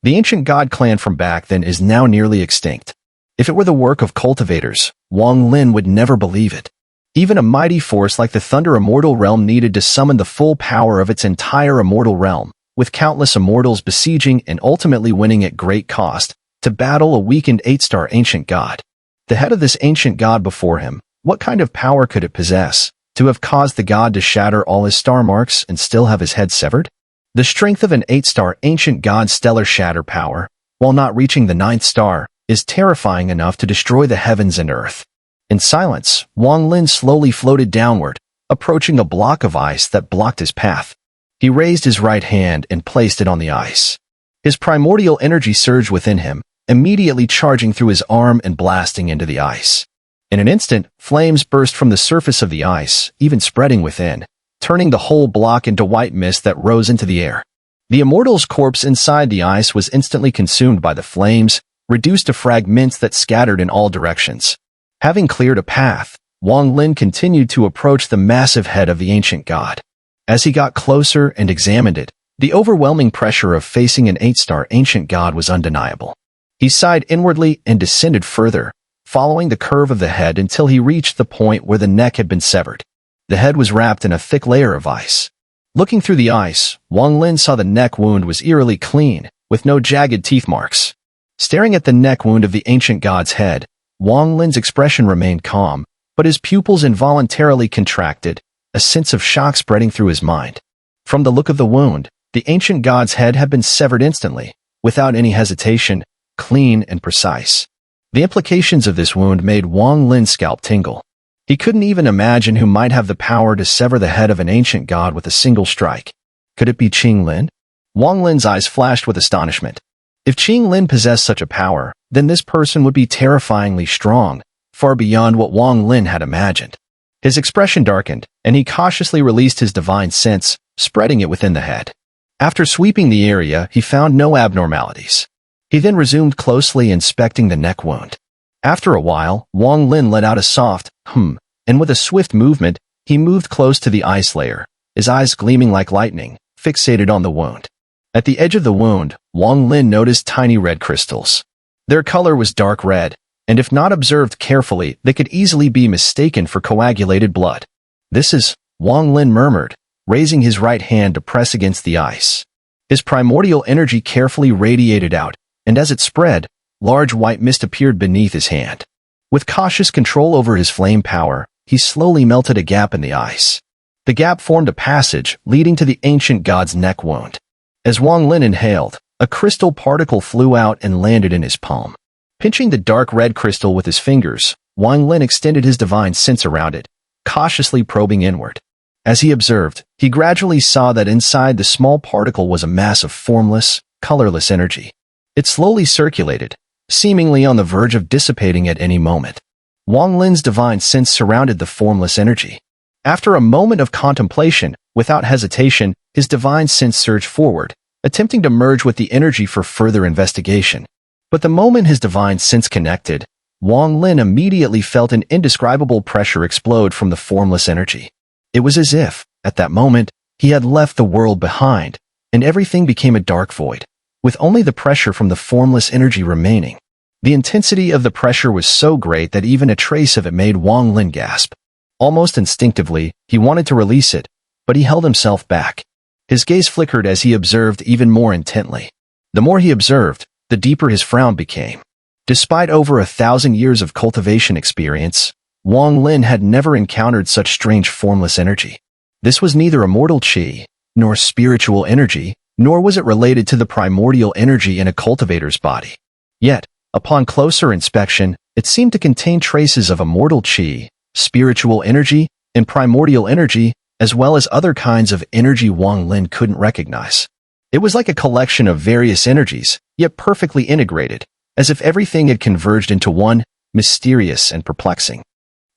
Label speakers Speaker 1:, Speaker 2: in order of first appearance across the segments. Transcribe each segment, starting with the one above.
Speaker 1: The ancient god clan from back then is now nearly extinct. If it were the work of cultivators, Wang Lin would never believe it. Even a mighty force like the Thunder Immortal Realm needed to summon the full power of its entire immortal realm, with countless immortals besieging and ultimately winning at great cost, to battle a weakened 8-star ancient god. The head of this ancient god before him, what kind of power could it possess, to have caused the god to shatter all his star marks and still have his head severed? The strength of an 8-star ancient god's stellar shatter power, while not reaching the 9th star, is terrifying enough to destroy the heavens and earth. In silence, Wang Lin slowly floated downward, approaching a block of ice that blocked his path. He raised his right hand and placed it on the ice. His primordial energy surged within him, immediately charging through his arm and blasting into the ice. In an instant, flames burst from the surface of the ice, even spreading within, turning the whole block into white mist that rose into the air. The immortal's corpse inside the ice was instantly consumed by the flames, reduced to fragments that scattered in all directions. Having cleared a path, Wang Lin continued to approach the massive head of the ancient god. As he got closer and examined it, the overwhelming pressure of facing an 8-star ancient god was undeniable. He sighed inwardly and descended further, following the curve of the head until he reached the point where the neck had been severed. The head was wrapped in a thick layer of ice. Looking through the ice, Wang Lin saw the neck wound was eerily clean, with no jagged teeth marks. Staring at the neck wound of the ancient god's head, Wang Lin's expression remained calm, but his pupils involuntarily contracted, a sense of shock spreading through his mind. From the look of the wound, the ancient god's head had been severed instantly, without any hesitation, clean and precise. The implications of this wound made Wang Lin's scalp tingle. He couldn't even imagine who might have the power to sever the head of an ancient god with a single strike. Could it be Qing Lin? Wang Lin's eyes flashed with astonishment. If Qing Lin possessed such a power, then this person would be terrifyingly strong, far beyond what Wang Lin had imagined. His expression darkened, and he cautiously released his divine sense, spreading it within the head. After sweeping the area, he found no abnormalities. He then resumed closely inspecting the neck wound. After a while, Wang Lin let out a soft, and with a swift movement, he moved close to the ice layer, his eyes gleaming like lightning, fixated on the wound. At the edge of the wound, Wang Lin noticed tiny red crystals. Their color was dark red, and if not observed carefully, they could easily be mistaken for coagulated blood. "This is," Wang Lin murmured, raising his right hand to press against the ice. His primordial energy carefully radiated out, and as it spread, large white mist appeared beneath his hand. With cautious control over his flame power, he slowly melted a gap in the ice. The gap formed a passage leading to the ancient god's neck wound. As Wang Lin inhaled, a crystal particle flew out and landed in his palm. Pinching the dark red crystal with his fingers, Wang Lin extended his divine sense around it, cautiously probing inward. As he observed, he gradually saw that inside the small particle was a mass of formless, colorless energy. It slowly circulated, seemingly on the verge of dissipating at any moment. Wang Lin's divine sense surrounded the formless energy. After a moment of contemplation, without hesitation, his divine sense surged forward, attempting to merge with the energy for further investigation. But the moment his divine sense connected, Wang Lin immediately felt an indescribable pressure explode from the formless energy. It was as if, at that moment, he had left the world behind, and everything became a dark void, with only the pressure from the formless energy remaining. The intensity of the pressure was so great that even a trace of it made Wang Lin gasp. Almost instinctively, he wanted to release it, but he held himself back. His gaze flickered as he observed even more intently. The more he observed, the deeper his frown became. Despite over 1,000 years of cultivation experience, Wang Lin had never encountered such strange formless energy. This was neither immortal qi, nor spiritual energy, nor was it related to the primordial energy in a cultivator's body. Yet, upon closer inspection, it seemed to contain traces of immortal qi, spiritual energy, and primordial energy, as well as other kinds of energy Wang Lin couldn't recognize. It was like a collection of various energies, yet perfectly integrated, as if everything had converged into one, mysterious and perplexing.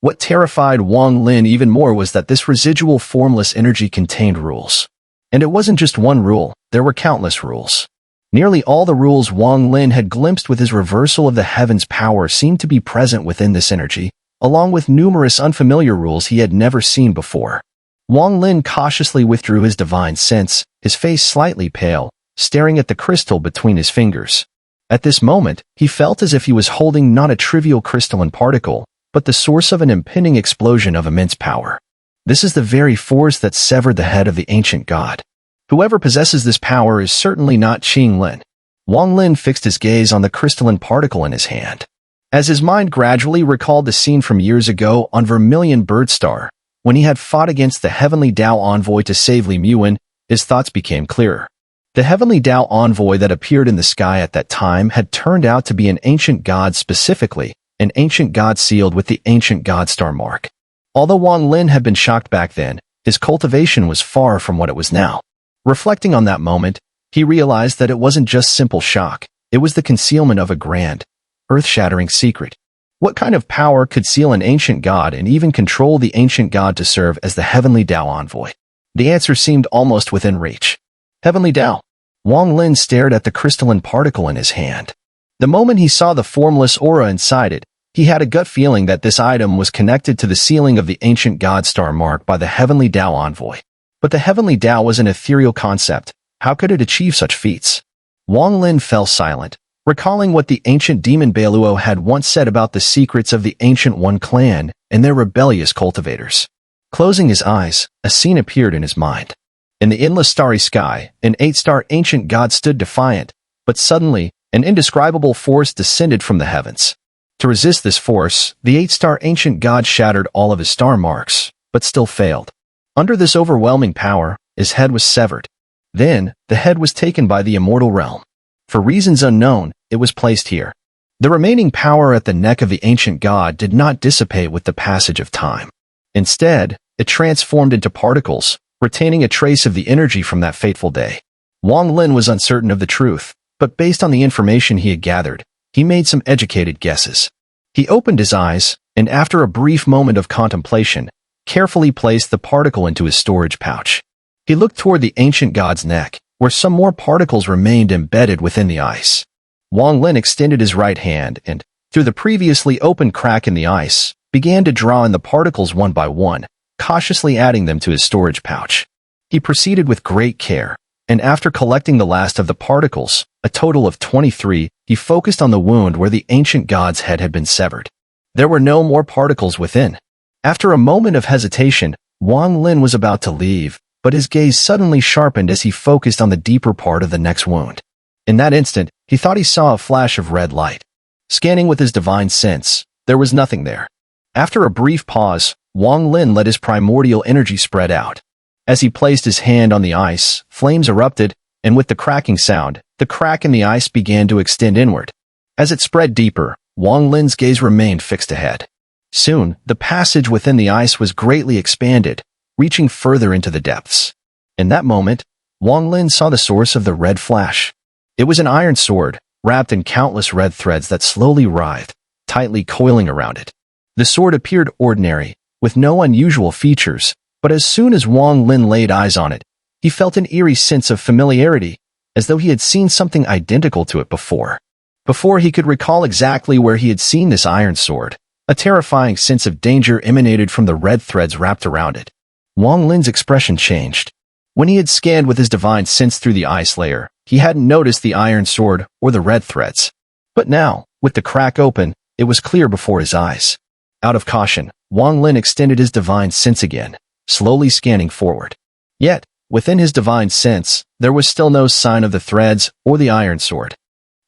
Speaker 1: What terrified Wang Lin even more was that this residual formless energy contained rules. And it wasn't just one rule, there were countless rules. Nearly all the rules Wang Lin had glimpsed with his reversal of the heavens' power seemed to be present within this energy, along with numerous unfamiliar rules he had never seen before. Wang Lin cautiously withdrew his divine sense, his face slightly pale, staring at the crystal between his fingers. At this moment, he felt as if he was holding not a trivial crystalline particle, but the source of an impending explosion of immense power. This is the very force that severed the head of the ancient god. Whoever possesses this power is certainly not Qing Lin. Wang Lin fixed his gaze on the crystalline particle in his hand. As his mind gradually recalled the scene from years ago on Vermilion Birdstar, when he had fought against the Heavenly Tao Envoy to save Li Muan, his thoughts became clearer. The Heavenly Tao Envoy that appeared in the sky at that time had turned out to be an ancient god, specifically an ancient god sealed with the ancient god star mark. Although Wang Lin had been shocked back then, his cultivation was far from what it was now. Reflecting on that moment, he realized that it wasn't just simple shock, it was the concealment of a grand, earth-shattering secret. What kind of power could seal an ancient god and even control the ancient god to serve as the Heavenly Tao Envoy? The answer seemed almost within reach. Heavenly Tao. Wang Lin stared at the crystalline particle in his hand. The moment he saw the formless aura inside it, he had a gut feeling that this item was connected to the sealing of the ancient god star mark by the Heavenly Tao Envoy. But the Heavenly Tao was an ethereal concept. How could it achieve such feats? Wang Lin fell silent, recalling what the ancient demon Bailuo had once said about the secrets of the Ancient One clan and their rebellious cultivators. Closing his eyes, a scene appeared in his mind. In the endless starry sky, an 8-star ancient god stood defiant, but suddenly, an indescribable force descended from the heavens. To resist this force, the 8-star ancient god shattered all of his star marks, but still failed. Under this overwhelming power, his head was severed. Then, the head was taken by the immortal realm. For reasons unknown, it was placed here. The remaining power at the neck of the ancient god did not dissipate with the passage of time. Instead, it transformed into particles, retaining a trace of the energy from that fateful day. Wang Lin was uncertain of the truth, but based on the information he had gathered, he made some educated guesses. He opened his eyes, and after a brief moment of contemplation, carefully placed the particle into his storage pouch. He looked toward the ancient god's neck, where some more particles remained embedded within the ice. Wang Lin extended his right hand and, through the previously open crack in the ice, began to draw in the particles one by one, cautiously adding them to his storage pouch. He proceeded with great care, and after collecting the last of the particles, a total of 23, he focused on the wound where the ancient god's head had been severed. There were no more particles within. After a moment of hesitation, Wang Lin was about to leave, but his gaze suddenly sharpened as he focused on the deeper part of the neck's wound. In that instant, he thought he saw a flash of red light. Scanning with his divine sense, there was nothing there. After a brief pause, Wang Lin let his primordial energy spread out. As he placed his hand on the ice, flames erupted, and with the cracking sound, the crack in the ice began to extend inward. As it spread deeper, Wang Lin's gaze remained fixed ahead. Soon, the passage within the ice was greatly expanded, reaching further into the depths. In that moment, Wang Lin saw the source of the red flash. It was an iron sword, wrapped in countless red threads that slowly writhed, tightly coiling around it. The sword appeared ordinary, with no unusual features, but as soon as Wang Lin laid eyes on it, he felt an eerie sense of familiarity, as though he had seen something identical to it before. Before he could recall exactly where he had seen this iron sword, a terrifying sense of danger emanated from the red threads wrapped around it. Wang Lin's expression changed. When he had scanned with his divine sense through the ice layer, he hadn't noticed the iron sword or the red threads. But now, with the crack open, it was clear before his eyes. Out of caution, Wang Lin extended his divine sense again, slowly scanning forward. Yet, within his divine sense, there was still no sign of the threads or the iron sword.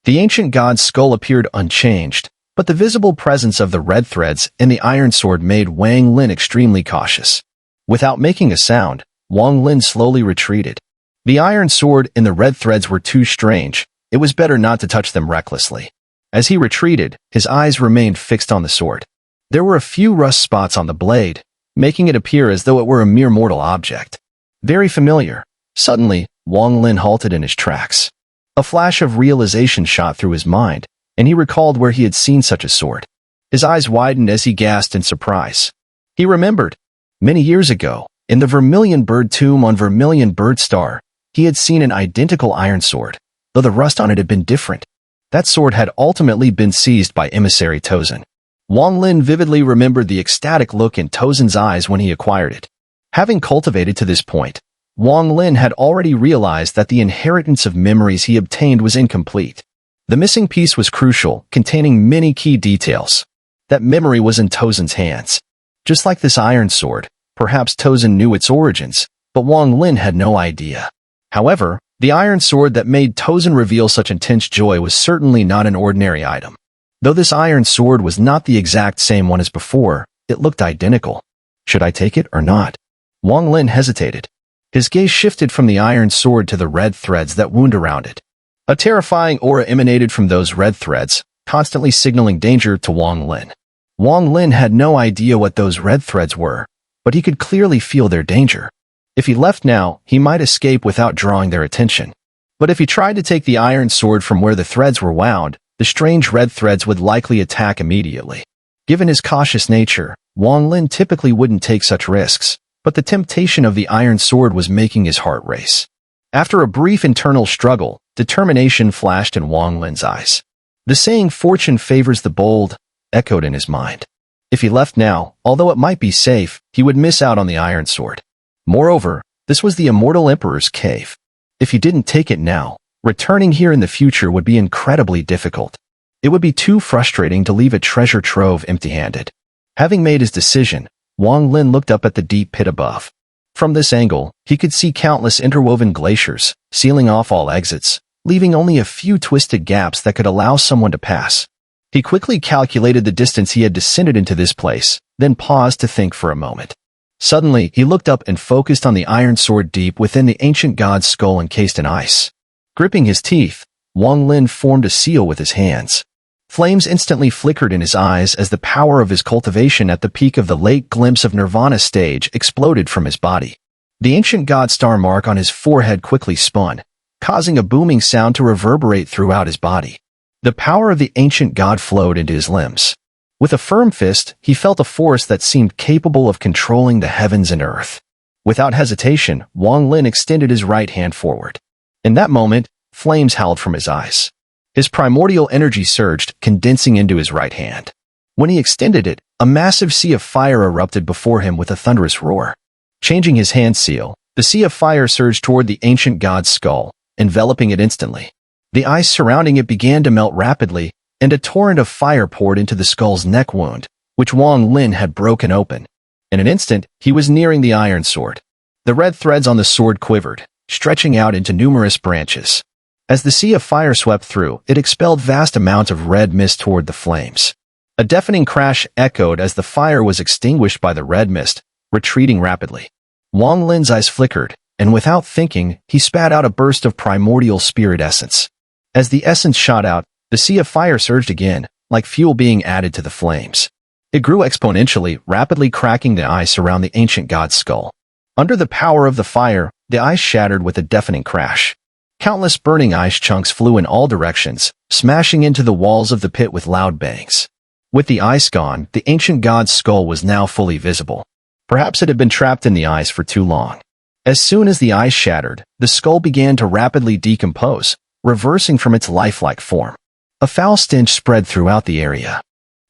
Speaker 1: The ancient god's skull appeared unchanged, but the visible presence of the red threads and the iron sword made Wang Lin extremely cautious. Without making a sound, Wang Lin slowly retreated. The iron sword and the red threads were too strange. It was better not to touch them recklessly. As he retreated, his eyes remained fixed on the sword. There were a few rust spots on the blade, making it appear as though it were a mere mortal object. Very familiar. Suddenly, Wang Lin halted in his tracks. A flash of realization shot through his mind, and he recalled where he had seen such a sword. His eyes widened as he gasped in surprise. He remembered. Many years ago, in the Vermilion Bird tomb on Vermilion Birdstar, he had seen an identical iron sword, though the rust on it had been different. That sword had ultimately been seized by emissary Tozan. Wang Lin vividly remembered the ecstatic look in Tozan's eyes when he acquired it. Having cultivated to this point, Wang Lin had already realized that the inheritance of memories he obtained was incomplete. The missing piece was crucial, containing many key details. That memory was in Tozen's hands. Just like this iron sword, perhaps Tozen knew its origins, but Wang Lin had no idea. However, the iron sword that made Tozen reveal such intense joy was certainly not an ordinary item. Though this iron sword was not the exact same one as before, it looked identical. Should I take it or not? Wang Lin hesitated. His gaze shifted from the iron sword to the red threads that wound around it. A terrifying aura emanated from those red threads, constantly signaling danger to Wang Lin. Wang Lin had no idea what those red threads were, but he could clearly feel their danger. If he left now, he might escape without drawing their attention. But if he tried to take the iron sword from where the threads were wound, the strange red threads would likely attack immediately. Given his cautious nature, Wang Lin typically wouldn't take such risks, but the temptation of the iron sword was making his heart race. After a brief internal struggle, determination flashed in Wang Lin's eyes. The saying "fortune favors the bold" echoed in his mind. If he left now, although it might be safe, he would miss out on the iron sword. Moreover, this was the Immortal Emperor's cave. If he didn't take it now, returning here in the future would be incredibly difficult. It would be too frustrating to leave a treasure trove empty-handed. Having made his decision, Wang Lin looked up at the deep pit above. From this angle, he could see countless interwoven glaciers, sealing off all exits, leaving only a few twisted gaps that could allow someone to pass. He quickly calculated the distance he had descended into this place, then paused to think for a moment. Suddenly, he looked up and focused on the iron sword deep within the ancient god's skull encased in ice. Gripping his teeth, Wang Lin formed a seal with his hands. Flames instantly flickered in his eyes as the power of his cultivation at the peak of the late glimpse of Nirvana stage exploded from his body. The ancient god star mark on his forehead quickly spun, causing a booming sound to reverberate throughout his body. The power of the ancient god flowed into his limbs. With a firm fist, he felt a force that seemed capable of controlling the heavens and earth. Without hesitation, Wang Lin extended his right hand forward. In that moment, flames howled from his eyes. His primordial energy surged, condensing into his right hand. When he extended it, a massive sea of fire erupted before him with a thunderous roar. Changing his hand seal, the sea of fire surged toward the ancient god's skull, enveloping it instantly. The ice surrounding it began to melt rapidly, and a torrent of fire poured into the skull's neck wound, which Wang Lin had broken open. In an instant, he was nearing the iron sword. The red threads on the sword quivered, stretching out into numerous branches. As the sea of fire swept through, it expelled vast amounts of red mist toward the flames. A deafening crash echoed as the fire was extinguished by the red mist, retreating rapidly. Wang Lin's eyes flickered, and without thinking, he spat out a burst of primordial spirit essence. As the essence shot out, the sea of fire surged again, like fuel being added to the flames. It grew exponentially, rapidly cracking the ice around the ancient god's skull. Under the power of the fire, the ice shattered with a deafening crash. Countless burning ice chunks flew in all directions, smashing into the walls of the pit with loud bangs. With the ice gone, the ancient god's skull was now fully visible. Perhaps it had been trapped in the ice for too long. As soon as the ice shattered, the skull began to rapidly decompose, reversing from its lifelike form. A foul stench spread throughout the area.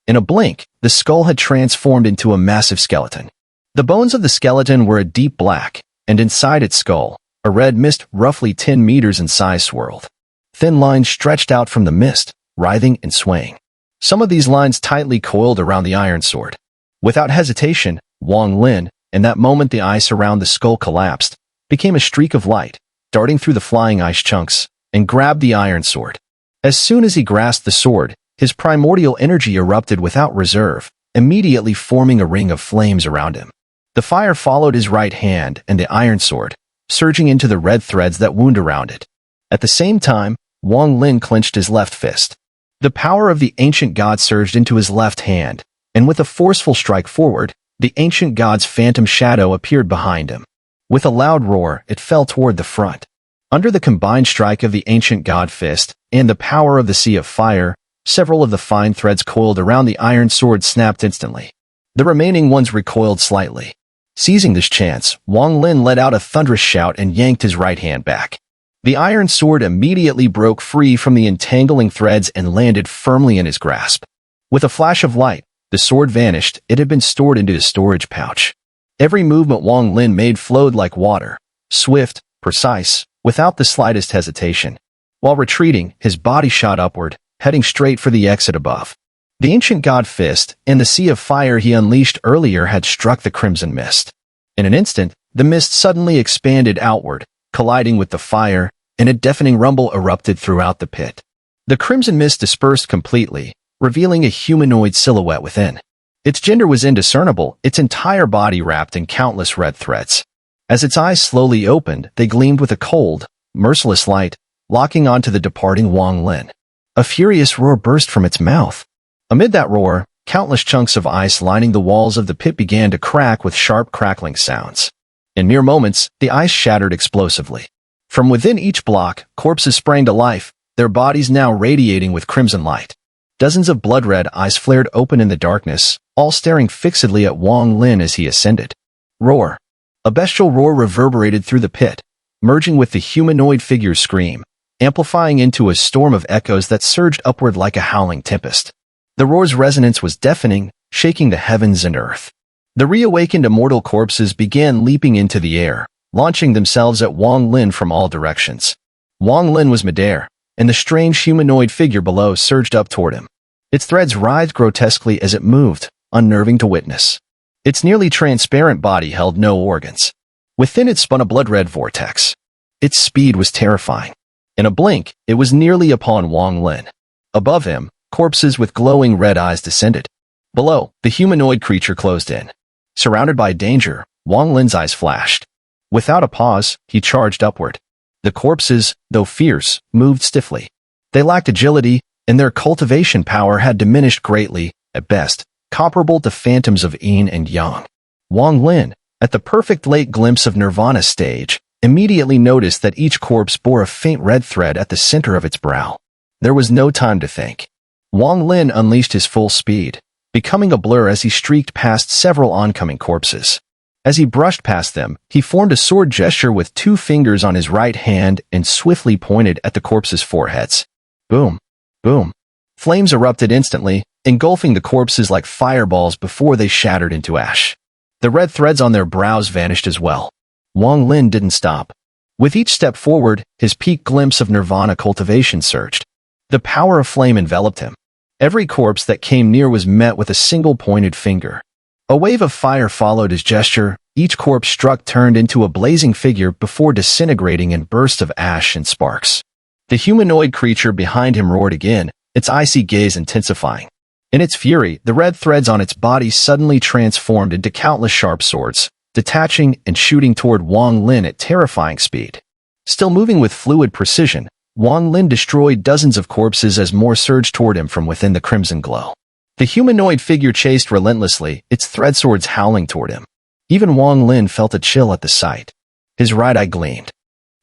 Speaker 1: In a blink, the skull had transformed into a massive skeleton. The bones of the skeleton were a deep black, and inside its skull, a red mist roughly 10 meters in size swirled. Thin lines stretched out from the mist, writhing and swaying. Some of these lines tightly coiled around the iron sword. Without hesitation, Wang Lin, in that moment the ice around the skull collapsed, became a streak of light, darting through the flying ice chunks, and grabbed the iron sword. As soon as he grasped the sword, his primordial energy erupted without reserve, immediately forming a ring of flames around him. The fire followed his right hand and the iron sword, surging into the red threads that wound around it. At the same time, Wang Lin clenched his left fist. The power of the ancient god surged into his left hand, and with a forceful strike forward, the ancient god's phantom shadow appeared behind him. With a loud roar, it fell toward the front. Under the combined strike of the ancient god fist and the power of the sea of fire, several of the fine threads coiled around the iron sword snapped instantly. The remaining ones recoiled slightly. Seizing this chance, Wang Lin let out a thunderous shout and yanked his right hand back. The iron sword immediately broke free from the entangling threads and landed firmly in his grasp. With a flash of light, the sword vanished. It had been stored into his storage pouch. Every movement Wang Lin made flowed like water, swift, precise, without the slightest hesitation. While retreating, his body shot upward, heading straight for the exit above. The ancient god fist and the sea of fire he unleashed earlier had struck the crimson mist. In an instant, the mist suddenly expanded outward, colliding with the fire, and a deafening rumble erupted throughout the pit. The crimson mist dispersed completely, revealing a humanoid silhouette within. Its gender was indiscernible, its entire body wrapped in countless red threads. As its eyes slowly opened, they gleamed with a cold, merciless light, locking onto the departing Wang Lin. A furious roar burst from its mouth. Amid that roar, countless chunks of ice lining the walls of the pit began to crack with sharp crackling sounds. In mere moments, the ice shattered explosively. From within each block, corpses sprang to life, their bodies now radiating with crimson light. Dozens of blood-red eyes flared open in the darkness, all staring fixedly at Wang Lin as he ascended. Roar. A bestial roar reverberated through the pit, merging with the humanoid figure's scream, amplifying into a storm of echoes that surged upward like a howling tempest. The roar's resonance was deafening, shaking the heavens and earth. The reawakened immortal corpses began leaping into the air, launching themselves at Wang Lin from all directions. Wang Lin was midair, and the strange humanoid figure below surged up toward him. Its threads writhed grotesquely as it moved, unnerving to witness. Its nearly transparent body held no organs. Within it spun a blood-red vortex. Its speed was terrifying. In a blink, it was nearly upon Wang Lin. Above him, corpses with glowing red eyes descended. Below, the humanoid creature closed in. Surrounded by danger, Wang Lin's eyes flashed. Without a pause, he charged upward. The corpses, though fierce, moved stiffly. They lacked agility, and their cultivation power had diminished greatly, at best, comparable to phantoms of yin and yang. Wang Lin, at the perfect late glimpse of Nirvana's stage, immediately noticed that each corpse bore a faint red thread at the center of its brow. There was no time to think. Wang Lin unleashed his full speed, becoming a blur as he streaked past several oncoming corpses. As he brushed past them, he formed a sword gesture with 2 fingers on his right hand and swiftly pointed at the corpses' foreheads. Boom. Boom. Flames erupted instantly, engulfing the corpses like fireballs before they shattered into ash. The red threads on their brows vanished as well. Wang Lin didn't stop. With each step forward, his peak glimpse of Nirvana cultivation surged. The power of flame enveloped him. Every corpse that came near was met with a single pointed finger. A wave of fire followed his gesture. Each corpse struck turned into a blazing figure before disintegrating in bursts of ash and sparks. The humanoid creature behind him roared again, its icy gaze intensifying. In its fury, the red threads on its body suddenly transformed into countless sharp swords, detaching and shooting toward Wang Lin at terrifying speed. Still moving with fluid precision, Wang Lin destroyed dozens of corpses as more surged toward him from within the crimson glow. The humanoid figure chased relentlessly, its thread swords howling toward him. Even Wang Lin felt a chill at the sight. His right eye gleamed.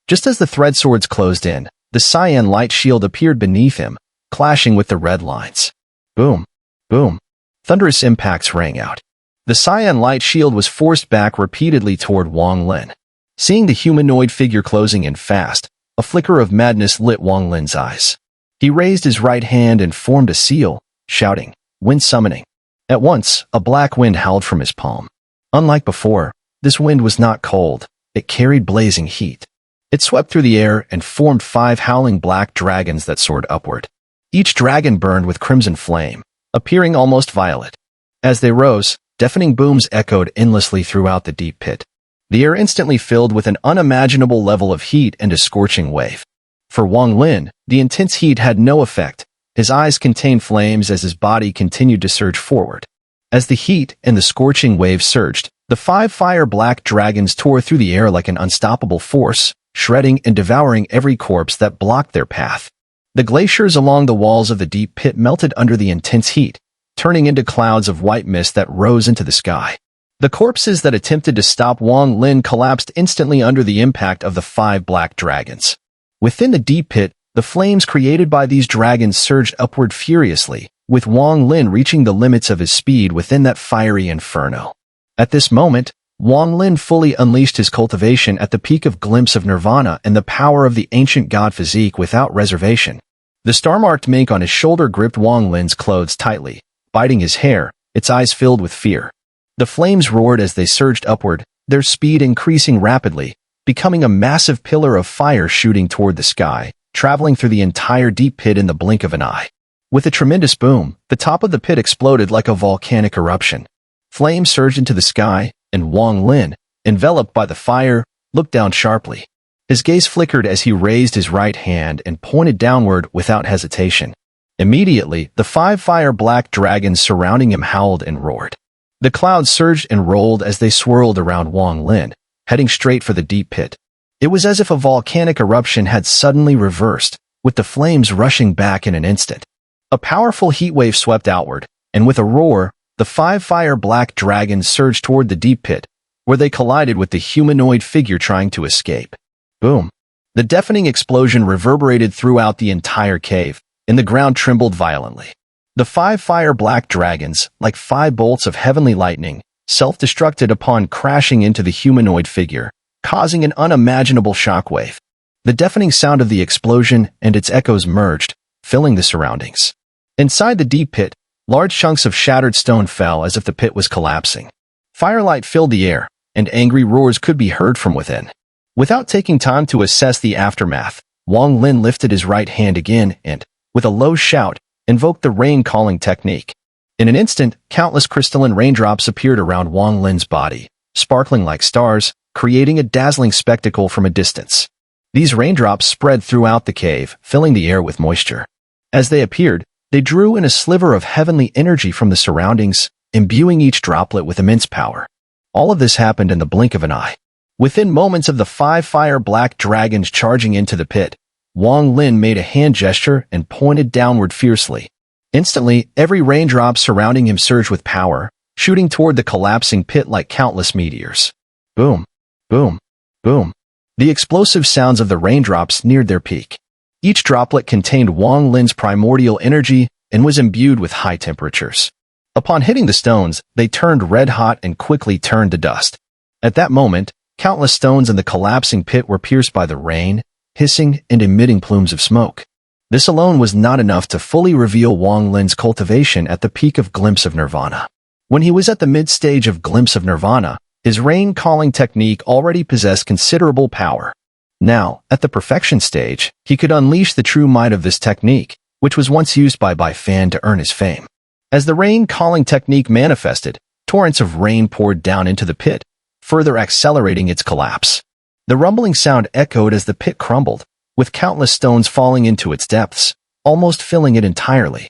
Speaker 1: Just as the thread swords closed in, the cyan light shield appeared beneath him, clashing with the red lines. Boom. Boom. Thunderous impacts rang out. The cyan light shield was forced back repeatedly toward Wang Lin. Seeing the humanoid figure closing in fast, a flicker of madness lit Wang Lin's eyes. He raised his right hand and formed a seal, shouting, "Wind summoning." At once, a black wind howled from his palm. Unlike before, this wind was not cold, it carried blazing heat. It swept through the air and formed 5 howling black dragons that soared upward. Each dragon burned with crimson flame, appearing almost violet. As they rose, deafening booms echoed endlessly throughout the deep pit. The air instantly filled with an unimaginable level of heat and a scorching wave. For Wang Lin, the intense heat had no effect. His eyes contained flames as his body continued to surge forward. As the heat and the scorching wave surged, the 5 fire-black dragons tore through the air like an unstoppable force, shredding and devouring every corpse that blocked their path. The glaciers along the walls of the deep pit melted under the intense heat, turning into clouds of white mist that rose into the sky. The corpses that attempted to stop Wang Lin collapsed instantly under the impact of the 5 black dragons. Within the deep pit, the flames created by these dragons surged upward furiously, with Wang Lin reaching the limits of his speed within that fiery inferno. At this moment, Wang Lin fully unleashed his cultivation at the peak of glimpse of Nirvana and the power of the ancient god physique without reservation. The star-marked mink on his shoulder gripped Wang Lin's clothes tightly, biting his hair, its eyes filled with fear. The flames roared as they surged upward, their speed increasing rapidly, becoming a massive pillar of fire shooting toward the sky, traveling through the entire deep pit in the blink of an eye. With a tremendous boom, the top of the pit exploded like a volcanic eruption. Flames surged into the sky, and Wang Lin, enveloped by the fire, looked down sharply. His gaze flickered as he raised his right hand and pointed downward without hesitation. Immediately, the 5 fire-black dragons surrounding him howled and roared. The clouds surged and rolled as they swirled around Wang Lin, heading straight for the deep pit. It was as if a volcanic eruption had suddenly reversed, with the flames rushing back in an instant. A powerful heat wave swept outward, and with a roar, the 5 fire-black dragons surged toward the deep pit, where they collided with the humanoid figure trying to escape. Boom! The deafening explosion reverberated throughout the entire cave, and the ground trembled violently. The 5 fire-black dragons, like 5 bolts of heavenly lightning, self-destructed upon crashing into the humanoid figure, causing an unimaginable shockwave. The deafening sound of the explosion and its echoes merged, filling the surroundings. Inside the deep pit, large chunks of shattered stone fell as if the pit was collapsing. Firelight filled the air, and angry roars could be heard from within. Without taking time to assess the aftermath, Wang Lin lifted his right hand again and, with a low shout, invoked the rain-calling technique. In an instant, countless crystalline raindrops appeared around Wang Lin's body, sparkling like stars, creating a dazzling spectacle from a distance. These raindrops spread throughout the cave, filling the air with moisture. As they appeared, they drew in a sliver of heavenly energy from the surroundings, imbuing each droplet with immense power. All of this happened in the blink of an eye. Within moments of the 5 fire-black dragons charging into the pit, Wang Lin made a hand gesture and pointed downward fiercely. Instantly, every raindrop surrounding him surged with power, shooting toward the collapsing pit like countless meteors. Boom, boom, boom. The explosive sounds of the raindrops neared their peak. Each droplet contained Wang Lin's primordial energy and was imbued with high temperatures. Upon hitting the stones, they turned red-hot and quickly turned to dust. At that moment, countless stones in the collapsing pit were pierced by the rain, hissing and emitting plumes of smoke. This alone was not enough to fully reveal Wang Lin's cultivation at the peak of Glimpse of Nirvana. When he was at the mid-stage of Glimpse of Nirvana, his rain-calling technique already possessed considerable power. Now, at the perfection stage, he could unleash the true might of this technique, which was once used by Fan to earn his fame. As the rain-calling technique manifested, torrents of rain poured down into the pit, further accelerating its collapse. The rumbling sound echoed as the pit crumbled, with countless stones falling into its depths, almost filling it entirely.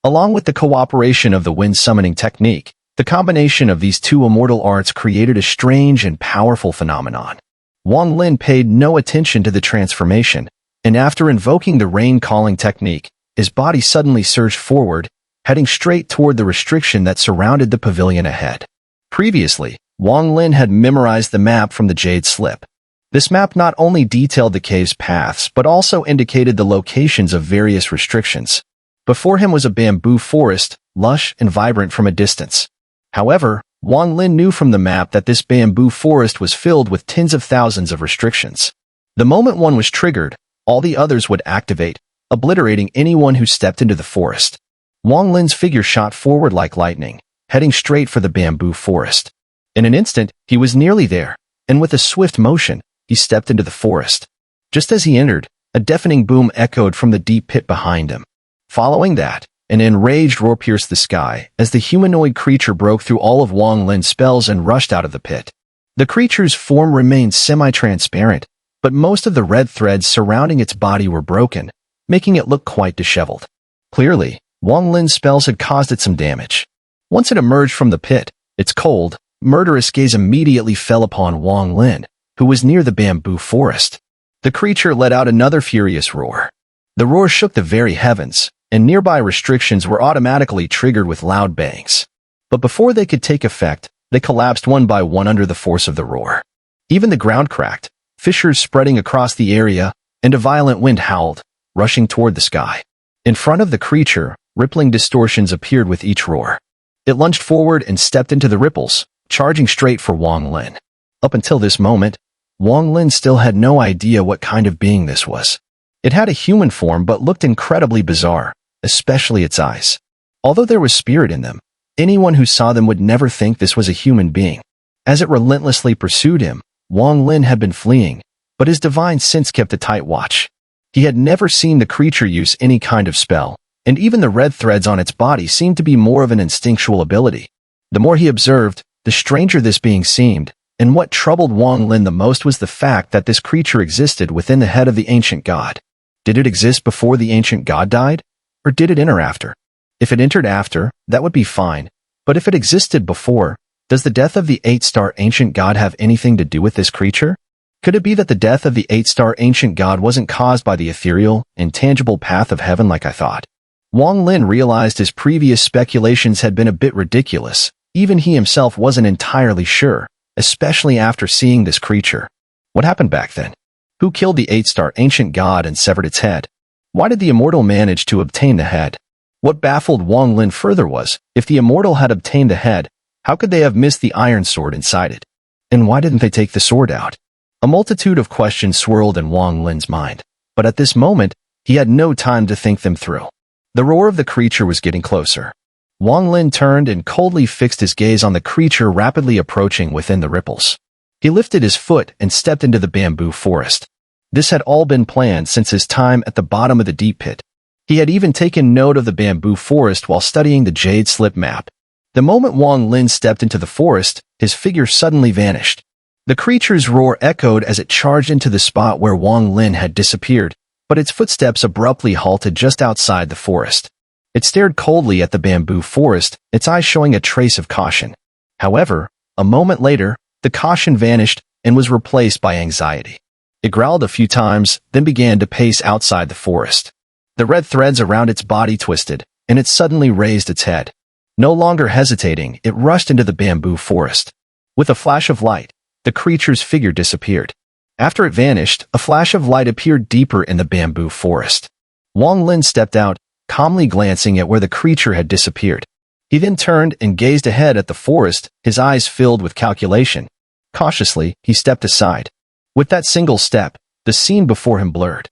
Speaker 1: Along with the cooperation of the wind-summoning technique, the combination of these 2 immortal arts created a strange and powerful phenomenon. Wang Lin paid no attention to the transformation, and after invoking the rain-calling technique, his body suddenly surged forward, heading straight toward the restriction that surrounded the pavilion ahead. Previously, Wang Lin had memorized the map from the Jade Slip. This map not only detailed the cave's paths but also indicated the locations of various restrictions. Before him was a bamboo forest, lush and vibrant from a distance. However, Wang Lin knew from the map that this bamboo forest was filled with tens of thousands of restrictions. The moment one was triggered, all the others would activate, obliterating anyone who stepped into the forest. Wang Lin's figure shot forward like lightning, heading straight for the bamboo forest. In an instant, he was nearly there, and with a swift motion, he stepped into the forest. Just as he entered, a deafening boom echoed from the deep pit behind him. Following that, an enraged roar pierced the sky as the humanoid creature broke through all of Wang Lin's spells and rushed out of the pit. The creature's form remained semi-transparent, but most of the red threads surrounding its body were broken, making it look quite disheveled. Clearly, Wang Lin's spells had caused it some damage. Once it emerged from the pit, its cold, murderous gaze immediately fell upon Wang Lin, who was near the bamboo forest. The creature let out another furious roar. The roar shook the very heavens, and nearby restrictions were automatically triggered with loud bangs. But before they could take effect, they collapsed one by one under the force of the roar. Even the ground cracked, fissures spreading across the area, and a violent wind howled, rushing toward the sky. In front of the creature, rippling distortions appeared with each roar. It lunged forward and stepped into the ripples, charging straight for Wang Lin. Up until this moment, Wang Lin still had no idea what kind of being this was. It had a human form but looked incredibly bizarre, especially its eyes. Although there was spirit in them, anyone who saw them would never think this was a human being. As it relentlessly pursued him, Wang Lin had been fleeing, but his divine sense kept a tight watch. He had never seen the creature use any kind of spell, and even the red threads on its body seemed to be more of an instinctual ability. The more he observed, the stranger this being seemed, and what troubled Wang Lin the most was the fact that this creature existed within the head of the ancient god. Did it exist before the ancient god died? Or did it enter after? If it entered after, that would be fine, but if it existed before, does the death of the 8-star ancient god have anything to do with this creature? Could it be that the death of the 8-star ancient god wasn't caused by the ethereal, intangible path of heaven like I thought? Wang Lin realized his previous speculations had been a bit ridiculous. Even he himself wasn't entirely sure, especially after seeing this creature. What happened back then? Who killed the 8-star ancient god and severed its head? Why did the immortal manage to obtain the head? What baffled Wang Lin further was, if the immortal had obtained the head, how could they have missed the iron sword inside it? And why didn't they take the sword out? A multitude of questions swirled in Wang Lin's mind, but at this moment, he had no time to think them through. The roar of the creature was getting closer. Wang Lin turned and coldly fixed his gaze on the creature rapidly approaching within the ripples. He lifted his foot and stepped into the bamboo forest. This had all been planned since his time at the bottom of the deep pit. He had even taken note of the bamboo forest while studying the jade slip map. The moment Wang Lin stepped into the forest, his figure suddenly vanished. The creature's roar echoed as it charged into the spot where Wang Lin had disappeared, but its footsteps abruptly halted just outside the forest. It stared coldly at the bamboo forest, its eyes showing a trace of caution. However, a moment later, the caution vanished and was replaced by anxiety. It growled a few times, then began to pace outside the forest. The red threads around its body twisted, and it suddenly raised its head. No longer hesitating, it rushed into the bamboo forest. With a flash of light, the creature's figure disappeared. After it vanished, a flash of light appeared deeper in the bamboo forest. Wang Lin stepped out, calmly glancing at where the creature had disappeared. He then turned and gazed ahead at the forest, his eyes filled with calculation. Cautiously, he stepped aside. With that single step, the scene before him blurred.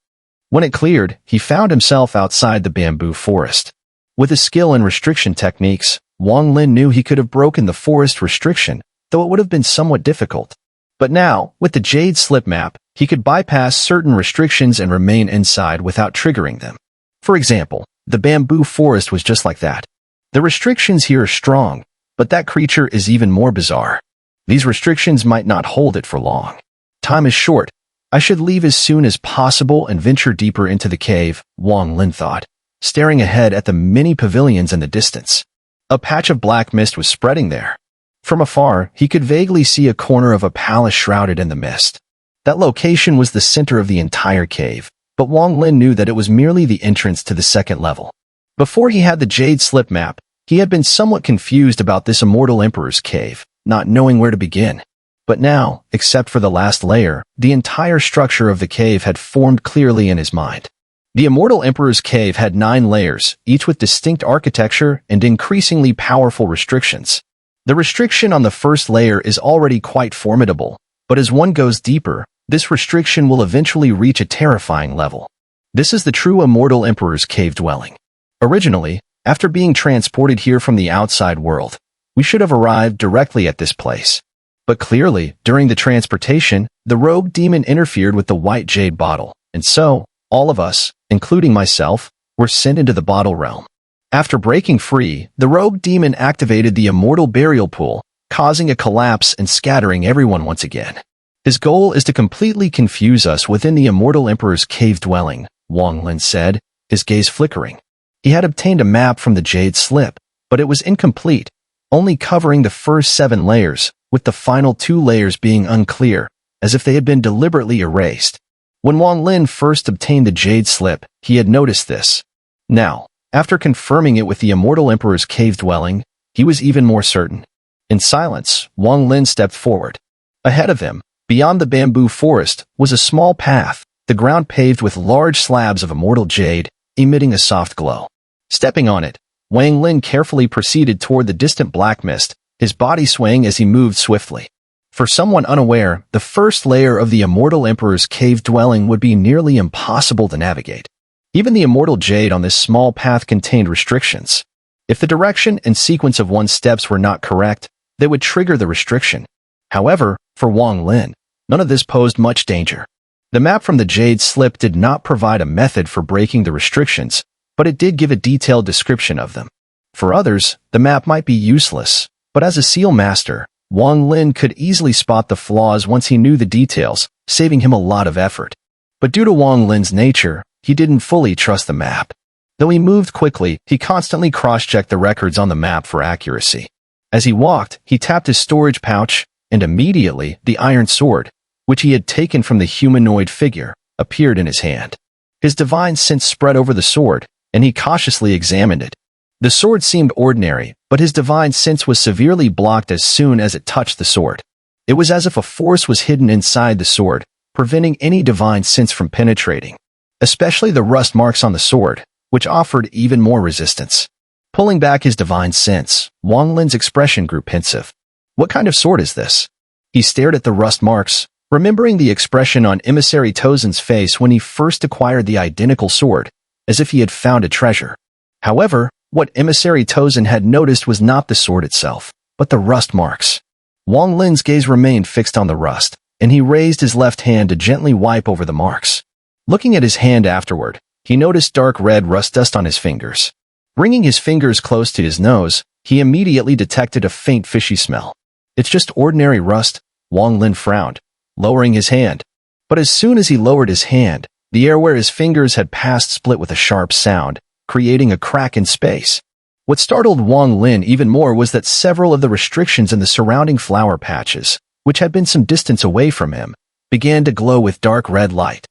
Speaker 1: When it cleared, he found himself outside the bamboo forest. With his skill in restriction techniques, Wang Lin knew he could have broken the forest restriction, though it would have been somewhat difficult. But now, with the jade slip map, he could bypass certain restrictions and remain inside without triggering them. For example, the bamboo forest was just like that. The restrictions here are strong, but that creature is even more bizarre. These restrictions might not hold it for long. Time is short. I should leave as soon as possible and venture deeper into the cave, Wang Lin thought, staring ahead at the many pavilions in the distance. A patch of black mist was spreading there. From afar, he could vaguely see a corner of a palace shrouded in the mist. That location was the center of the entire cave, but Wang Lin knew that it was merely the entrance to the second level. Before he had the jade slip map, he had been somewhat confused about this immortal emperor's cave, not knowing where to begin. But now, except for the last layer, the entire structure of the cave had formed clearly in his mind. The immortal emperor's cave had 9 layers, each with distinct architecture and increasingly powerful restrictions. The restriction on the first layer is already quite formidable, but as one goes deeper, this restriction will eventually reach a terrifying level. This is the true immortal emperor's cave dwelling. Originally, after being transported here from the outside world, we should have arrived directly at this place. But clearly, during the transportation, the rogue demon interfered with the white jade bottle, and so, all of us, including myself, were sent into the bottle realm. After breaking free, the rogue demon activated the immortal burial pool, causing a collapse and scattering everyone once again. His goal is to completely confuse us within the immortal emperor's cave dwelling, Wang Lin said, his gaze flickering. He had obtained a map from the jade slip, but it was incomplete, only covering the first 7 layers, with the final 2 layers being unclear, as if they had been deliberately erased. When Wang Lin first obtained the jade slip, he had noticed this. Now, after confirming it with the immortal emperor's cave dwelling, he was even more certain. In silence, Wang Lin stepped forward. Ahead of him, beyond the bamboo forest, was a small path, the ground paved with large slabs of immortal jade, emitting a soft glow. Stepping on it, Wang Lin carefully proceeded toward the distant black mist, his body swaying as he moved swiftly. For someone unaware, the first layer of the immortal emperor's cave dwelling would be nearly impossible to navigate. Even the immortal jade on this small path contained restrictions. If the direction and sequence of one's steps were not correct, they would trigger the restriction. However, for Wang Lin, None of this posed much danger. The map from the Jade Slip did not provide a method for breaking the restrictions, but it did give a detailed description of them. For others, the map might be useless, but as a seal master, Wang Lin could easily spot the flaws once he knew the details, saving him a lot of effort. But due to Wang Lin's nature, he didn't fully trust the map. Though he moved quickly, he constantly cross-checked the records on the map for accuracy. As he walked, he tapped his storage pouch, and immediately the iron sword, which he had taken from the humanoid figure, appeared in his hand. His divine sense spread over the sword, and he cautiously examined it. The sword seemed ordinary, but his divine sense was severely blocked as soon as it touched the sword. It was as if a force was hidden inside the sword, preventing any divine sense from penetrating. Especially the rust marks on the sword, which offered even more resistance. Pulling back his divine sense, Wang Lin's expression grew pensive. What kind of sword is this? He stared at the rust marks, remembering the expression on Emissary Tozen's face when he first acquired the identical sword, as if he had found a treasure. However, what Emissary Tozen had noticed was not the sword itself, but the rust marks. Wang Lin's gaze remained fixed on the rust, and he raised his left hand to gently wipe over the marks. Looking at his hand afterward, he noticed dark red rust dust on his fingers. Bringing his fingers close to his nose, he immediately detected a faint fishy smell. It's just ordinary rust, Wang Lin frowned, lowering his hand. But as soon as he lowered his hand, the air where his fingers had passed split with a sharp sound, creating a crack in space. What startled Wang Lin even more was that several of the restrictions in the surrounding flower patches, which had been some distance away from him, began to glow with dark red light.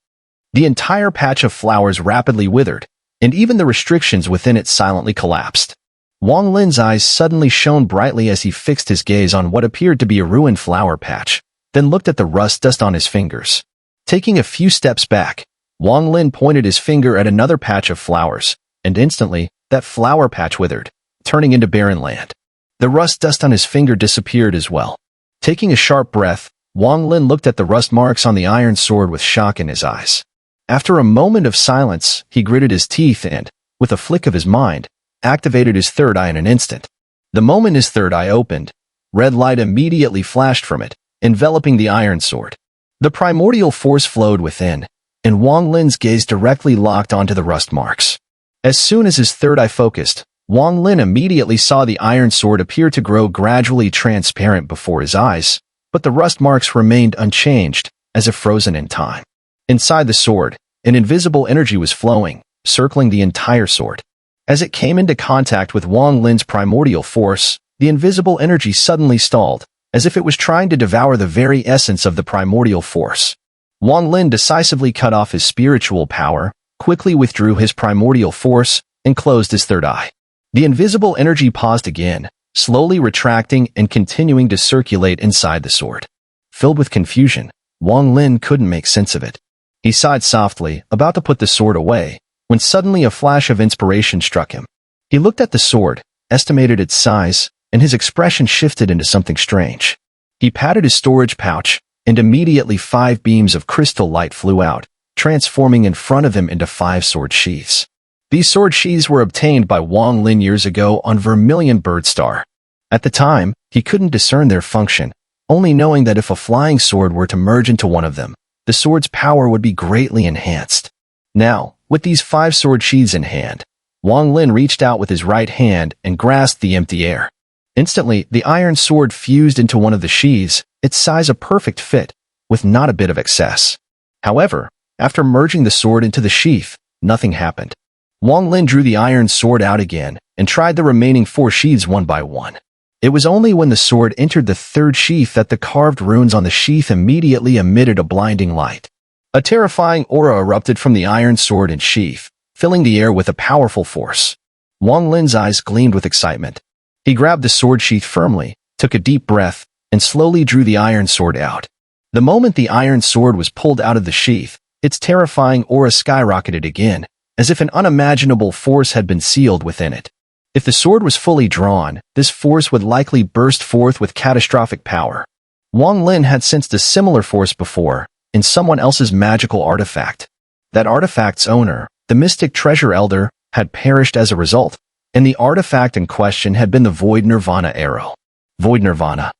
Speaker 1: The entire patch of flowers rapidly withered, and even the restrictions within it silently collapsed. Wang Lin's eyes suddenly shone brightly as he fixed his gaze on what appeared to be a ruined flower patch, then looked at the rust dust on his fingers. Taking a few steps back, Wang Lin pointed his finger at another patch of flowers, and instantly, that flower patch withered, turning into barren land. The rust dust on his finger disappeared as well. Taking a sharp breath, Wang Lin looked at the rust marks on the iron sword with shock in his eyes. After a moment of silence, he gritted his teeth and, with a flick of his mind, activated his third eye in an instant. The moment his third eye opened, red light immediately flashed from it, enveloping the iron sword. The primordial force flowed within, and Wang Lin's gaze directly locked onto the rust marks. As soon as his third eye focused, Wang Lin immediately saw the iron sword appear to grow gradually transparent before his eyes, but the rust marks remained unchanged, as if frozen in time. Inside the sword, an invisible energy was flowing, circling the entire sword. As it came into contact with Wang Lin's primordial force, the invisible energy suddenly stalled, as if it was trying to devour the very essence of the primordial force. Wang Lin decisively cut off his spiritual power, quickly withdrew his primordial force, and closed his third eye. The invisible energy paused again, slowly retracting and continuing to circulate inside the sword. Filled with confusion, Wang Lin couldn't make sense of it. He sighed softly, about to put the sword away, when suddenly a flash of inspiration struck him. He looked at the sword, estimated its size, and his expression shifted into something strange. He patted his storage pouch, and immediately 5 beams of crystal light flew out, transforming in front of him into 5 sword sheaths. These sword sheaths were obtained by Wang Lin years ago on Vermilion Birdstar. At the time, he couldn't discern their function, only knowing that if a flying sword were to merge into one of them, the sword's power would be greatly enhanced. Now, with these 5 sword sheaths in hand, Wang Lin reached out with his right hand and grasped the empty air. Instantly, the iron sword fused into one of the sheaths, its size a perfect fit, with not a bit of excess. However, after merging the sword into the sheath, nothing happened. Wang Lin drew the iron sword out again and tried the remaining 4 sheaths one by one. It was only when the sword entered the 3rd sheath that the carved runes on the sheath immediately emitted a blinding light. A terrifying aura erupted from the iron sword and sheath, filling the air with a powerful force. Wang Lin's eyes gleamed with excitement. He grabbed the sword sheath firmly, took a deep breath, and slowly drew the iron sword out. The moment the iron sword was pulled out of the sheath, its terrifying aura skyrocketed again, as if an unimaginable force had been sealed within it. If the sword was fully drawn, this force would likely burst forth with catastrophic power. Wang Lin had sensed a similar force before, in someone else's magical artifact. That artifact's owner, the mystic treasure elder, had perished as a result, and the artifact in question had been the Void Nirvana arrow. Void Nirvana.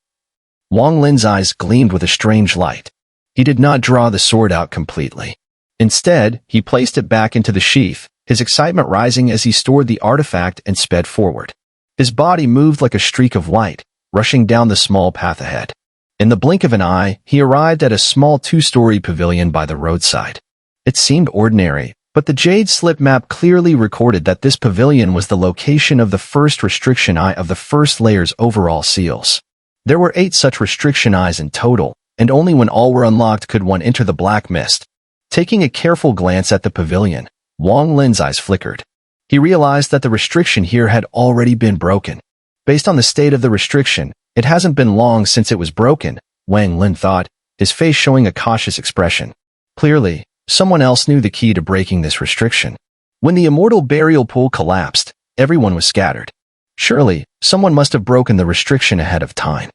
Speaker 1: Wang Lin's eyes gleamed with a strange light. He did not draw the sword out completely. Instead, he placed it back into the sheath, his excitement rising as he stored the artifact and sped forward. His body moved like a streak of light, rushing down the small path ahead. In the blink of an eye, he arrived at a small 2-story pavilion by the roadside. It seemed ordinary, but the Jade Slip map clearly recorded that this pavilion was the location of the first restriction eye of the first layer's overall seals. There were 8 such restriction eyes in total, and only when all were unlocked could one enter the black mist. Taking a careful glance at the pavilion, Wang Lin's eyes flickered. He realized that the restriction here had already been broken. Based on the state of the restriction, it hasn't been long since it was broken, Wang Lin thought, his face showing a cautious expression. Clearly, someone else knew the key to breaking this restriction. When the immortal burial pool collapsed, everyone was scattered. Surely, someone must have broken the restriction ahead of time.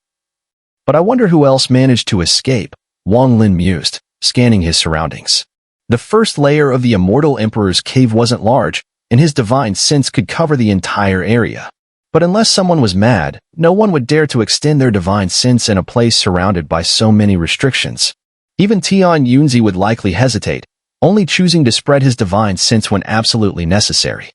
Speaker 1: But I wonder who else managed to escape, Wang Lin mused, scanning his surroundings. The first layer of the Immortal Emperor's cave wasn't large, and his divine sense could cover the entire area. But unless someone was mad, no one would dare to extend their divine sense in a place surrounded by so many restrictions. Even Tian Yunzi would likely hesitate, only choosing to spread his divine sense when absolutely necessary.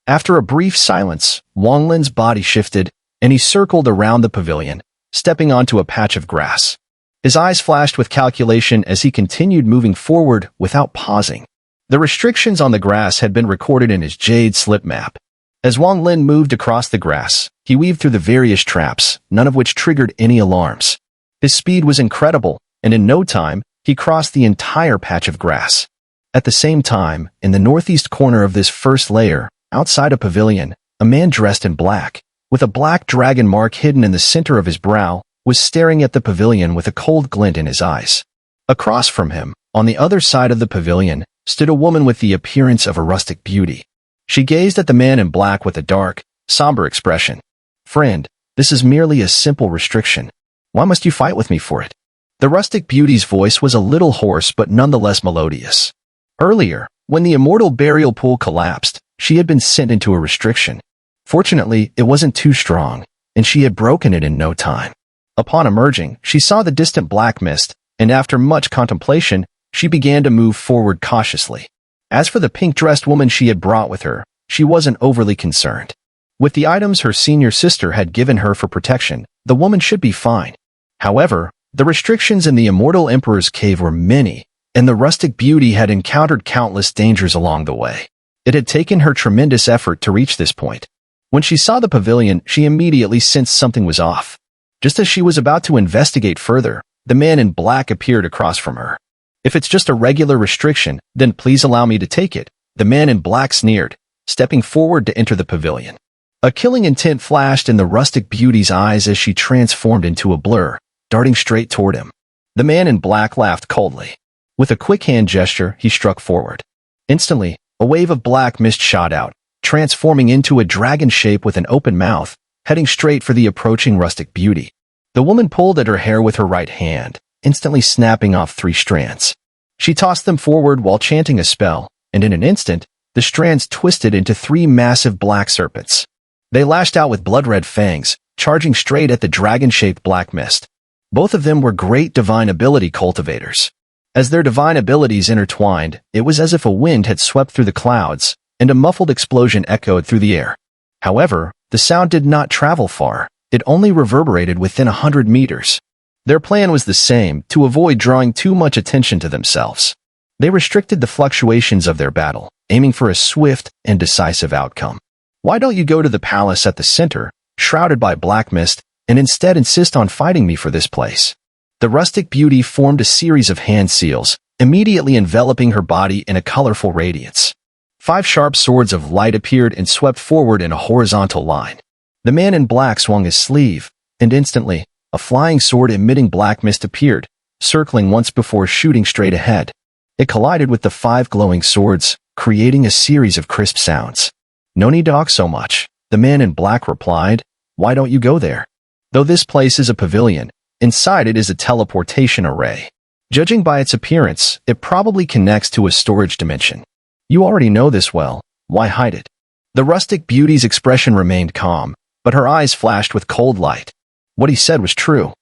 Speaker 1: After a brief silence, Wang Lin's body shifted, and he circled around the pavilion, stepping onto a patch of grass. His eyes flashed with calculation as he continued moving forward without pausing. The restrictions on the grass had been recorded in his Jade Slip map. As Wang Lin moved across the grass, he weaved through the various traps, none of which triggered any alarms. His speed was incredible, and in no time, he crossed the entire patch of grass. At the same time, in the northeast corner of this first layer, outside a pavilion, a man dressed in black, with a black dragon mark hidden in the center of his brow, was staring at the pavilion with a cold glint in his eyes. Across from him, on the other side of the pavilion, stood a woman with the appearance of a rustic beauty. She gazed at the man in black with a dark, somber expression. "Friend, this is merely a simple restriction. Why must you fight with me for it?" The rustic beauty's voice was a little hoarse but nonetheless melodious. Earlier, when the immortal burial pool collapsed, she had been sent into a restriction. Fortunately, it wasn't too strong, and she had broken it in no time. Upon emerging, she saw the distant black mist, and after much contemplation, she began to move forward cautiously. As for the pink-dressed woman she had brought with her, she wasn't overly concerned. With the items her senior sister had given her for protection, the woman should be fine. However, the restrictions in the Immortal Emperor's cave were many, and the rustic beauty had encountered countless dangers along the way. It had taken her tremendous effort to reach this point. When she saw the pavilion, she immediately sensed something was off. Just as she was about to investigate further, the man in black appeared across from her. "If it's just a regular restriction, then please allow me to take it," the man in black sneered, stepping forward to enter the pavilion. A killing intent flashed in the rustic beauty's eyes as she transformed into a blur, darting straight toward him. The man in black laughed coldly. With a quick hand gesture, he struck forward. Instantly, a wave of black mist shot out, transforming into a dragon shape with an open mouth, heading straight for the approaching rustic beauty. The woman pulled at her hair with her right hand, instantly snapping off 3 strands. She tossed them forward while chanting a spell, and in an instant, the strands twisted into 3 massive black serpents. They lashed out with blood-red fangs, charging straight at the dragon-shaped black mist. Both of them were great divine ability cultivators. As their divine abilities intertwined, it was as if a wind had swept through the clouds, and a muffled explosion echoed through the air. However, the sound did not travel far. It only reverberated within 100 meters. Their plan was the same, to avoid drawing too much attention to themselves. They restricted the fluctuations of their battle, aiming for a swift and decisive outcome. "Why don't you go to the palace at the center, shrouded by black mist, and instead insist on fighting me for this place?" The rustic beauty formed a series of hand seals, immediately enveloping her body in a colorful radiance. 5 sharp swords of light appeared and swept forward in a horizontal line. The man in black swung his sleeve, and instantly, a flying sword emitting black mist appeared, circling once before shooting straight ahead. It collided with the 5 glowing swords, creating a series of crisp sounds. "No need to talk so much," the man in black replied. "Why don't you go there? Though this place is a pavilion, inside it is a teleportation array. Judging by its appearance, it probably connects to a storage dimension. You already know this well, why hide it?" The rustic beauty's expression remained calm, but her eyes flashed with cold light. What he said was true.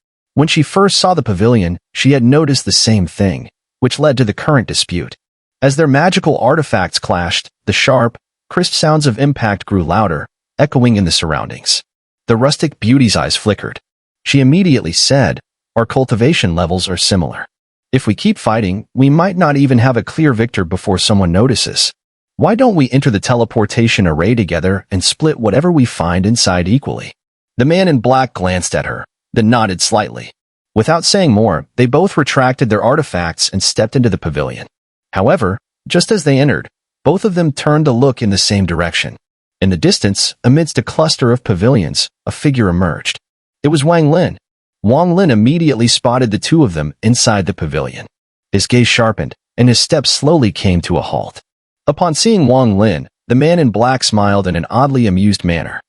Speaker 1: When she first saw the pavilion, she had noticed the same thing, which led to the current dispute. As their magical artifacts clashed, the sharp, crisp sounds of impact grew louder, echoing in the surroundings. The rustic beauty's eyes flickered. She immediately said, "Our cultivation levels are similar. If we keep fighting, we might not even have a clear victor before someone notices. Why don't we enter the teleportation array together and split whatever we find inside equally?" The man in black glanced at her, then nodded slightly. Without saying more, they both retracted their artifacts and stepped into the pavilion. However, just as they entered, both of them turned to look in the same direction. In the distance, amidst a cluster of pavilions, a figure emerged. It was Wang Lin. Wang Lin immediately spotted the two of them inside the pavilion. His gaze sharpened, and his steps slowly came to a halt. Upon seeing Wang Lin, the man in black smiled in an oddly amused manner.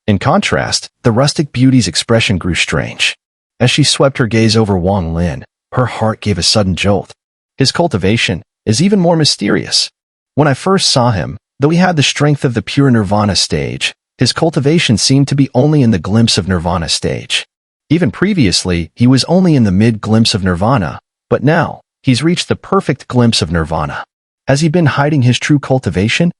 Speaker 1: In contrast, the rustic beauty's expression grew strange. As she swept her gaze over Wang Lin, her heart gave a sudden jolt. His cultivation is even more mysterious. When I first saw him, though he had the strength of the pure Nirvana stage, his cultivation seemed to be only in the glimpse of Nirvana stage. Even previously, he was only in the mid-glimpse of Nirvana, but now, he's reached the perfect glimpse of Nirvana. Has he been hiding his true cultivation?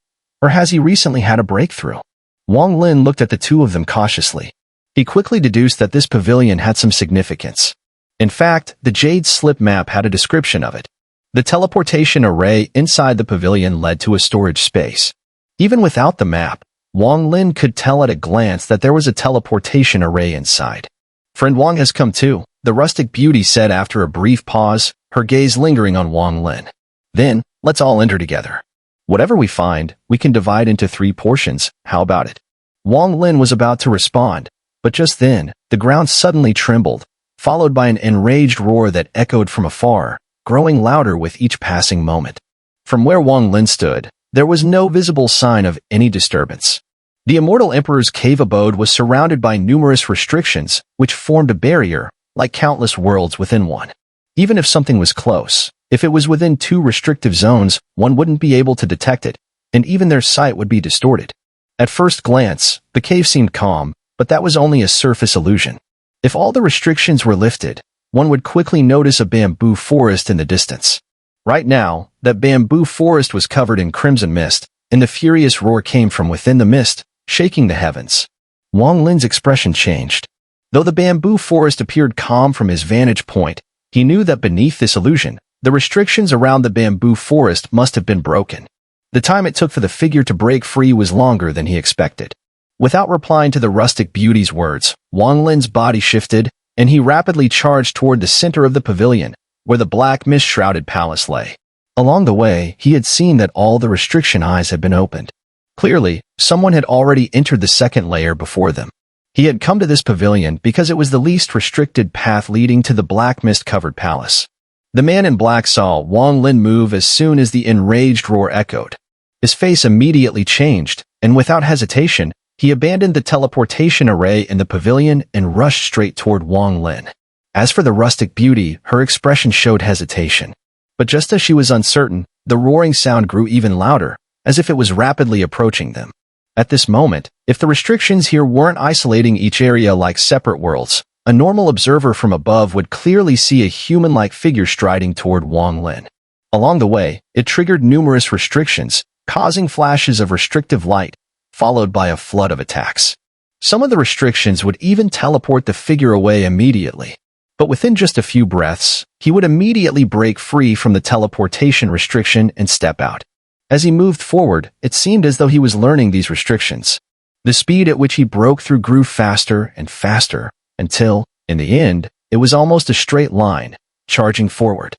Speaker 1: Or has he recently had a breakthrough? Wang Lin looked at the two of them cautiously. He quickly deduced that this pavilion had some significance. In fact, the Jade Slip map had a description of it. The teleportation array inside the pavilion led to a storage space. Even without the map, Wang Lin could tell at a glance that there was a teleportation array inside. "Friend Wang has come too," the rustic beauty said after a brief pause, her gaze lingering on Wang Lin. "Then, let's all enter together. Whatever we find, we can divide into 3 portions, how about it?" Wang Lin was about to respond, but just then, the ground suddenly trembled, followed by an enraged roar that echoed from afar, growing louder with each passing moment. From where Wang Lin stood, there was no visible sign of any disturbance. The Immortal Emperor's cave abode was surrounded by numerous restrictions, which formed a barrier, like countless worlds within one. Even if something was close, if it was within 2 restrictive zones, one wouldn't be able to detect it, and even their sight would be distorted. At first glance, the cave seemed calm, but that was only a surface illusion. If all the restrictions were lifted, one would quickly notice a bamboo forest in the distance. Right now, that bamboo forest was covered in crimson mist, and the furious roar came from within the mist, shaking the heavens. Wang Lin's expression changed. Though the bamboo forest appeared calm from his vantage point, he knew that beneath this illusion, the restrictions around the bamboo forest must have been broken. The time it took for the figure to break free was longer than he expected. Without replying to the rustic beauty's words, Wang Lin's body shifted, and he rapidly charged toward the center of the pavilion, where the black mist-shrouded palace lay. Along the way, he had seen that all the restriction eyes had been opened. Clearly, someone had already entered the second layer before them. He had come to this pavilion because it was the least restricted path leading to the black mist-covered palace. The man in black saw Wang Lin move as soon as the enraged roar echoed. His face immediately changed, and without hesitation, he abandoned the teleportation array in the pavilion and rushed straight toward Wang Lin. As for the rustic beauty, her expression showed hesitation. But just as she was uncertain, the roaring sound grew even louder, as if it was rapidly approaching them. At this moment, if the restrictions here weren't isolating each area like separate worlds, a normal observer from above would clearly see a human-like figure striding toward Wang Lin. Along the way, it triggered numerous restrictions, causing flashes of restrictive light, followed by a flood of attacks. Some of the restrictions would even teleport the figure away immediately. But within just a few breaths, he would immediately break free from the teleportation restriction and step out. As he moved forward, it seemed as though he was learning these restrictions. The speed at which he broke through grew faster and faster, until, in the end, it was almost a straight line, charging forward.